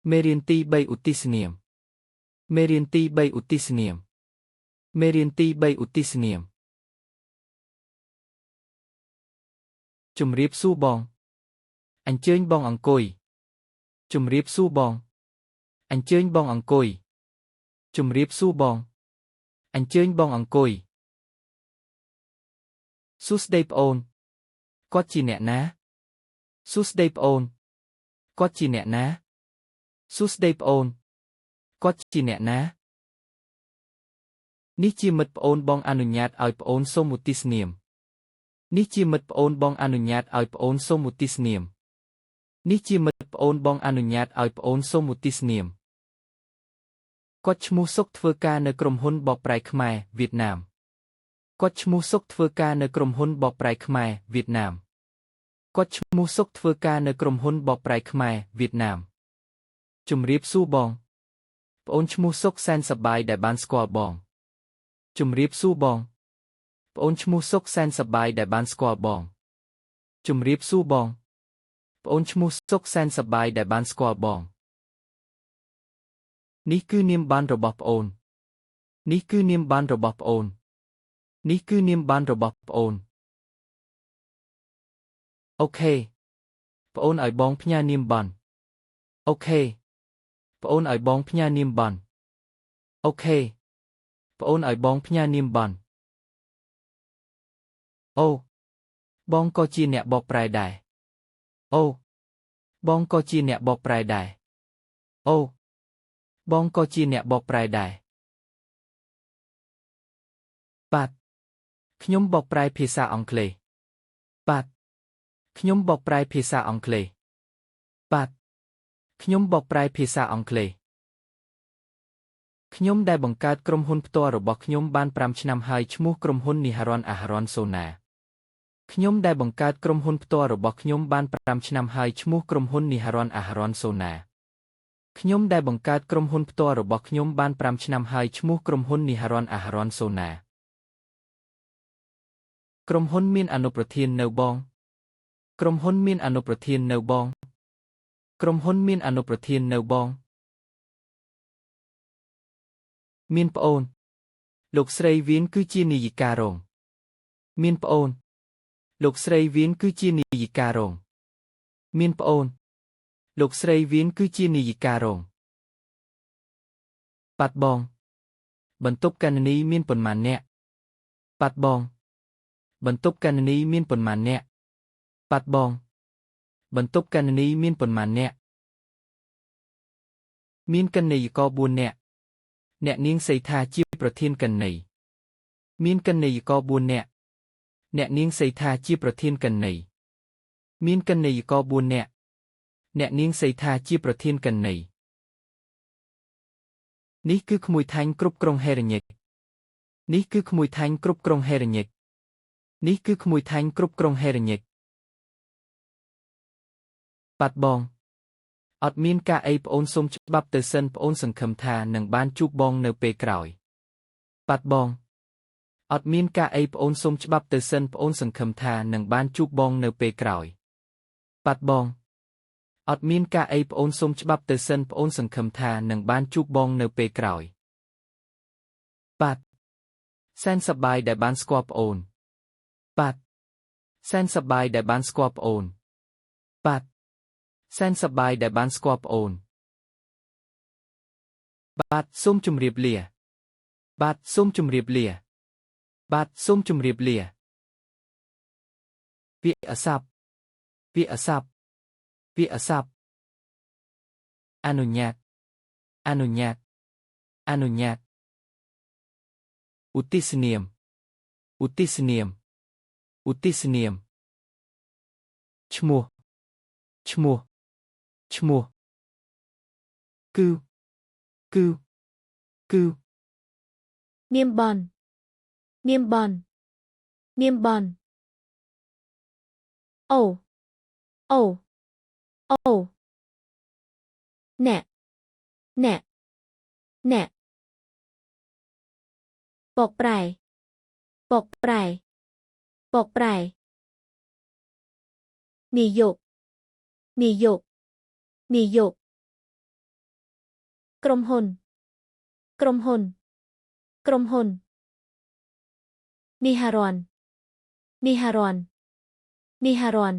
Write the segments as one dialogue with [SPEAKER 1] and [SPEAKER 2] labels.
[SPEAKER 1] មេរៀនទី3ឧទ្ទិសនាមមេរៀនទី3ឧទ្ទិសនាមមេរៀនទី3ឧទ្ទិសនាមជម្រាបសួរបងអញ្ជើញបងអង្គុយជម្រាបសួរបងអញ្ជើញបងអង្គុយជម្រាបសួរបងអញ្ជើញបងអង្គុយសួស្ដីប្អូនគាត់ជាអ្នកណាសួស្ដីប្អូនគាត់ជាអ្នកណាសួស្ដីប្អូនគាត់ជាអ្នកណានេះជាមិត្តប្អូនបងអនុញ្ញាតឲ្យប្អូនសូមឧទ្ទិសនាមនេះជាមិត្តប្អូនបងអនុញ្ញាតឲ្យប្អូនសូមឧទ្ទិសនាមនេះជាមិត្តប្អូនបងអនុញ្ញាតឲ្យប្អូនសូមឧទ្ទិសនាមគាត់ឈ្មោះសុកធ្វើការនៅក្រុមហ៊ុនបកប្រែខ្មែរវៀតណាមគាត់ឈ្មោះសុកធ្វើការនៅក្រុមហ៊ុនបកប្រែខ្មែរវៀតណាមគាត់ឈ្មោះសុកធ្វើការនៅក្រុមហ៊ុនបកប្រែខ្មែរវៀតណាមជម្រាបសួរបងប្អូនឈ្មោះសុកសែនសប្បាយដែលបានស្គាល់បងជម្រាបសួរបងប្អូនឈ្មោះសុកសែនសប្បាយដែលបានស្គាល់បងជម្រាបសួរបងប្អូនឈ្មោះសុកសែនសប្បាយដែលបានស្គាល់បងនេះគឺនាមប័ណ្ណរបស់ប្អូននេះគឺនាមប័ណ្ណរបស់ប្អូននេះគឺនាមប័ណ្ណរបស់ប្អូនអូខេប្អូនឲ្យបងផ្ញើនាមប័ណ្ណអូខេប្អូនឲ្យបងផ្ញើនាមប័ណ្ណអូខេប្អូនឲ្យបងផ្ញើនាមប័ណ្ណអូបងក៏ជាអ្នកបកប្រែដែរអូបងក៏ជាអ្នកបកប្រែដែរអូបងក៏ជាអ្នកបកប្រែដែរបាទខ្ញុំបកប្រែភាសាអង់គ្លេសបាទខ្ញុំបកប្រែភាសាអង់គ្លេសបាទខ្ញុំបកប្រែភាសាអង់គ្លេសខ្ញុំដែលបង្កើតក្រុមហ៊ុនផ្ទាល់របស់ខ្ញុំបាន5ឆ្នាំហើយឈ្មោះក្រុមហ៊ុន Niharon Aharon Sona ខ្ញុំដែលបង្កើតក្រុមហ៊ុនផ្ទាល់របស់ខ្ញុំបាន5ឆ្នាំហើយឈ្មោះក្រុមហ៊ុន Niharon Aharon Sona ខ្ញុំដែលបង្កើតក្រុមហ៊ុនផ្ទាល់របស់ខ្ញុំបាន5ឆ្នាំហើយឈ្មោះក្រុមហ៊ុន Niharon Aharon Sona ក្រុមហ៊ុនមានអនុប្រធាននៅបងក្រុមហ៊ុនមានអនុប្រធាននៅបងក្រុមហ៊ុនមានអនុប្រធាននៅបងមានប្អូនលោកស្រីវៀនគឺជានាយិការងមានប្អូនលោកស្រីវៀនគឺជានាយិការងមានប្អូនលោកស្រីវៀនគឺជានាយិការងប៉ាត់បងបន្ទប់កណនីមានប៉ុន្មានអ្នកប៉ាត់បងបន្ទប់កណនីមានប៉ុន្មានអ្នកប៉ាត់បងបន្ទប់កណនីមានប៉ុន្មានអ្នកមានកណន័យករ4នាក់អ្នកនាងសីថាជាប្រធានកណន័យមានកណន័យករ4នាក់អ្នកនាងសីថាជាប្រធានកណន័យមានកណន័យករ4នាក់អ្នកនាងសីថាជាប្រធានកណន័យនេះគឺក្មួយថាញ់គ្រប់ក្រុងហេរញិកនេះគឺក្មួយថាញ់គ្រប់ក្រុងហេរញិកនេះគឺក្មួយថាញ់គ្រប់ក្រុងហេរញិកប៉ាត់បងអត់មានការអីប្អូនសូមច្បាប់ទៅសិនប្អូនសង្ឃឹមថានឹងបានជួបបងនៅពេលក្រោយប៉ាត់បងអត់មានការអីប្អូនសូមច្បាប់ទៅសិនប្អូនសង្ឃឹមថានឹងបានជួបបងនៅពេលក្រោយប៉ាត់បងអត់មានការអីប្អូនសូមច្បាប់ទៅសិនប្អូនសង្ឃឹមថានឹងបានជួបបងនៅពេលក្រោយប៉ាត់សែនសប្បាយដែលបានស្គាល់ប្អូនប៉ាត់សែនសប្បាយដែលបានស្គាល់ប្អូនប៉ាត់សែនសប្បាយដែលបានស្គាល់ប្អូនបាទសូមជម្រាបលាបាទសូមជម្រាបលាបាទសូមជម្រាបលាពាក្យអស័ព្ទពាក្យអស័ព្ទពាក្យអស័ព្ទអនុញ្ញាតអនុញ្ញាតអនុញ្ញាតឧទ្ទិសនាមឧទ្ទិសនាមឧទ្ទិសនាមឈ្មោះឈ្មោះឈ្មោះគឺ
[SPEAKER 2] នាមបននាមបននាមបនអូអូអូអ្នកអ្នកអ្នកបកប្រែបកប្រែបកប្រែនាយកនាយកនាយក ក្រុមហ៊ុនក្រុមហ៊ុនក្រុមហ៊ុននីហារ៉ននីហារ៉ននីហារ៉ន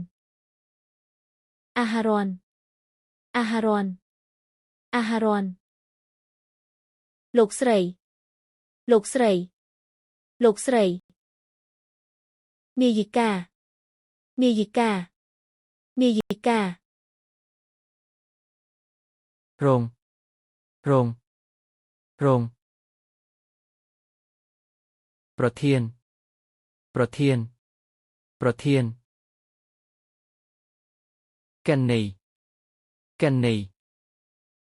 [SPEAKER 2] អាហារ៉នអាហារ៉នអាហារ៉នលោកស្រីលោកស្រីលោកស្រីនាយិកានាយិកានាយិកា
[SPEAKER 1] រងរងរងប្រធានប្រធានប្រធានកណីកណី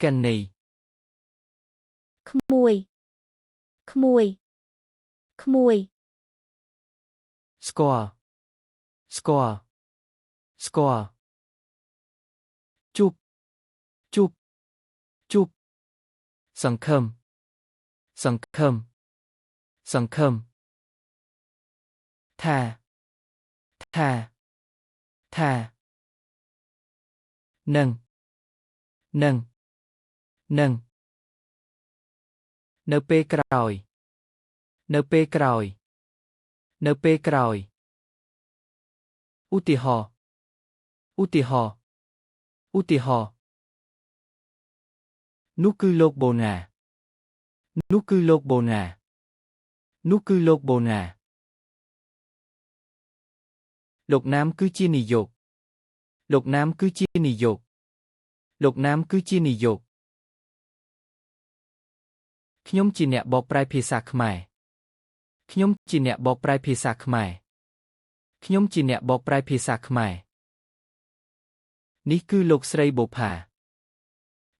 [SPEAKER 1] កណី
[SPEAKER 2] ក្មួយក្មួយក្មួយ
[SPEAKER 1] ស្គាល់ស្គាល់ស្គាល់ជប់ជប់ជប់សង្ឃឹមសង្ឃឹមសង្ឃឹមថាថាថានឹងនឹងនឹងនៅពេលក្រោយនៅពេលក្រោយនៅពេលក្រោយឧទាហរណ៍ឧទាហរណ៍ឧទាហរណ៍នោះគឺលោកបូណានោះគឺលោកបូណានោះគឺលោកបូណាលោកណាមគឺជានាយកលោកណាមគឺជានាយកលោកណាមគឺជានាយកខ្ញុំជាអ្នកបកប្រែភាសាខ្មែរខ្ញុំជាអ្នកបកប្រែភាសាខ្មែរខ្ញុំជាអ្នកបកប្រែភាសាខ្មែរនេះគឺលោកស្រីបូផា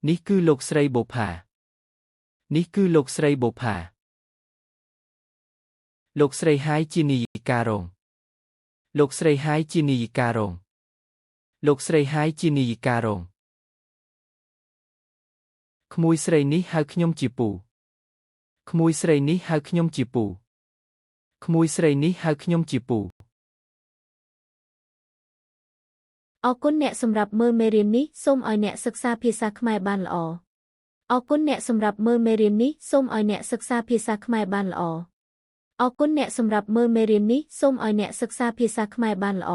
[SPEAKER 1] នេះគឺលោកស្រីបូផានេះគឺលោកស្រីបូផាលោកស្រីហាយជានាយិការងលោកស្រីហាយជានាយិការងលោកស្រីហាយជានាយិការងក្មួយស្រីនេះហៅខ្ញុំជាពូក្មួយស្រីនេះហៅខ្ញុំជាពូក្មួយស្រីនេះហៅខ្ញុំជាពូ
[SPEAKER 2] អរគុណអ្នកសម្រាប់មើលមេរៀននេះសូមឲ្យអ្នកសិក្សាភាសាខ្មែរបានល្អអរគុណអ្នកសម្រាប់មើលមេរៀននេះសូមឲ្យអ្នកសិក្សាភាសាខ្មែរបានល្អអរគុណអ្នកសម្រាប់មើលមេរៀននេះសូមឲ្យអ្នកសិក្សាភាសាខ្មែរបានល្អ